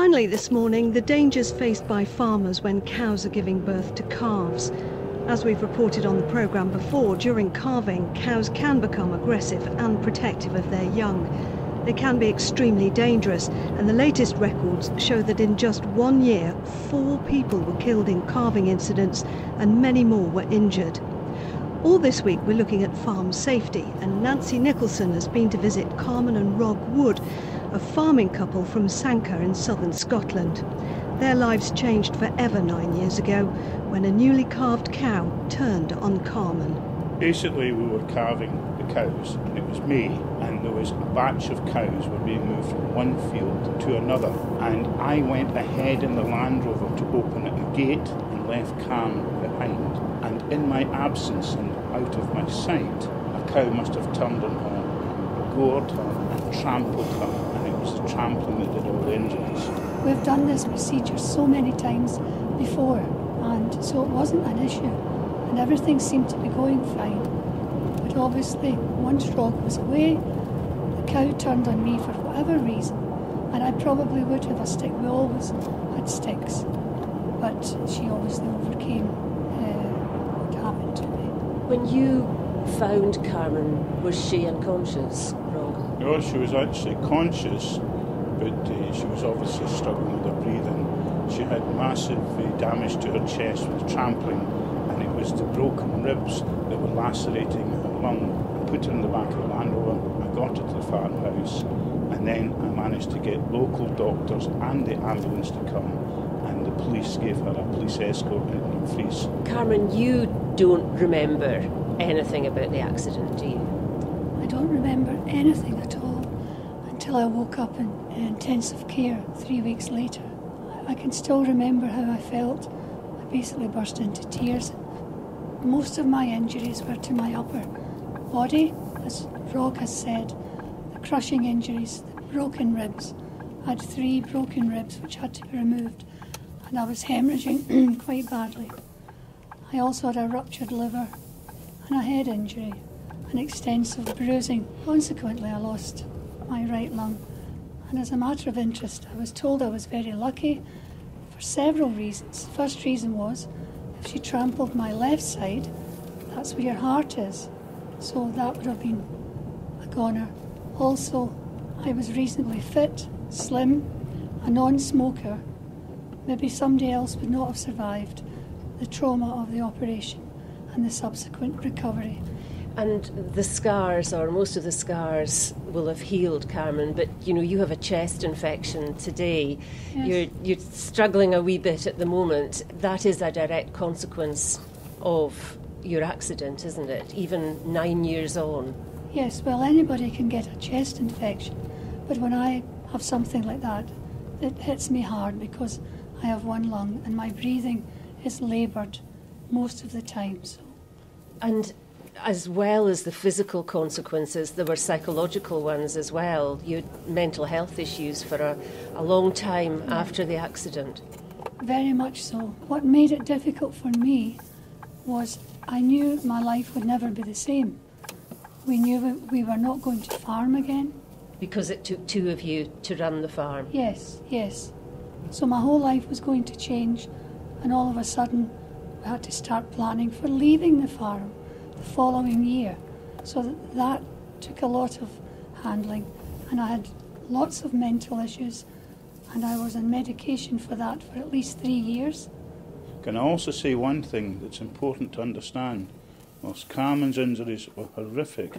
Finally this morning, the dangers faced by farmers when cows are giving birth to calves. As we've reported on the programme before, during calving, cows can become aggressive and protective of their young. They can be extremely dangerous, and the latest records show that in just 1 year, 4 people were killed in calving incidents and many more were injured. All this week we're looking at farm safety, and Nancy Nicholson has been to visit Carmen and Rog Wood, a farming couple from Sanquhar in southern Scotland. Their lives changed forever 9 years ago when a newly calved cow turned on Carmen. Basically we were calving the cows, and it was May, and there was a batch of cows were being moved from one field to another, and I went ahead in the Land Rover to open a gate and left Carmen behind, and in my absence and out of my sight, a cow must have turned on her and gored her and trampled her, and it was the trampling that did all the injuries. We've done this procedure so many times before, and so it wasn't an issue, and everything seemed to be going fine. But obviously, once Rog was away, the cow turned on me for whatever reason, and I probably would have a stick. We always had sticks, but she obviously overcame what happened to me. When you found Carmen, was she unconscious, Rog? No, she was actually conscious, but she was obviously struggling with her breathing. She had massive damage to her chest with trampling, and it was the broken ribs that were lacerating her lung. I put her in the back of the Land Rover, I got her to the farmhouse, and then I managed to get local doctors and the ambulance to come, and the police gave her a police escort in Fries. Carmen, you don't remember anything about the accident, do you? I don't remember anything at all until I woke up in intensive care 3 weeks later. I can still remember how I felt. I basically burst into tears. Most of my injuries were to my upper body, as Rog has said. The crushing injuries, the broken ribs. I had 3 broken ribs which had to be removed, and I was hemorrhaging quite badly. I also had a ruptured liver and a head injury, and extensive bruising. Consequently, I lost my right lung. And as a matter of interest, I was told I was very lucky for several reasons. The first reason was, if she trampled my left side, that's where your heart is. So that would have been a goner. Also, I was reasonably fit, slim, a non-smoker. Maybe somebody else would not have survived the trauma of the operation and the subsequent recovery. And the scars, or most of the scars, will have healed, Carmen, but you have a chest infection today. Yes. You're struggling a wee bit at the moment. That is a direct consequence of your accident, isn't it? Even 9 years on. Yes, well, anybody can get a chest infection, but when I have something like that, it hits me hard because I have one lung and my breathing is laboured most of the time. So. And as well as the physical consequences, there were psychological ones as well. You had mental health issues for a long time after the accident. Very much so. What made it difficult for me was I knew my life would never be the same. We knew we were not going to farm again. Because it took 2 of you to run the farm? Yes, yes. So my whole life was going to change, and all of a sudden we had to start planning for leaving the farm the following year. So that took a lot of handling, and I had lots of mental issues, and I was on medication for that for at least 3 years. Can I also say one thing that's important to understand? Whilst Carmen's injuries were horrific,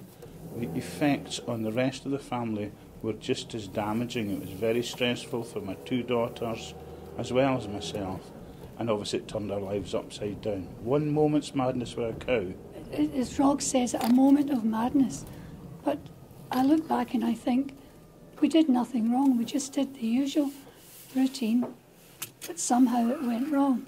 the effects on the rest of the family were just as damaging. It was very stressful for my 2 daughters as well as myself, and obviously it turned our lives upside down. One moment's madness with a cow. As Rog says, a moment of madness. But I look back and I think we did nothing wrong. We just did the usual routine, but somehow it went wrong.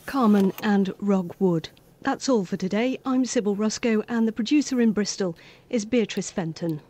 Carmen and Rog Wood. That's all for today. I'm Sybil Ruscoe, and the producer in Bristol is Beatrice Fenton.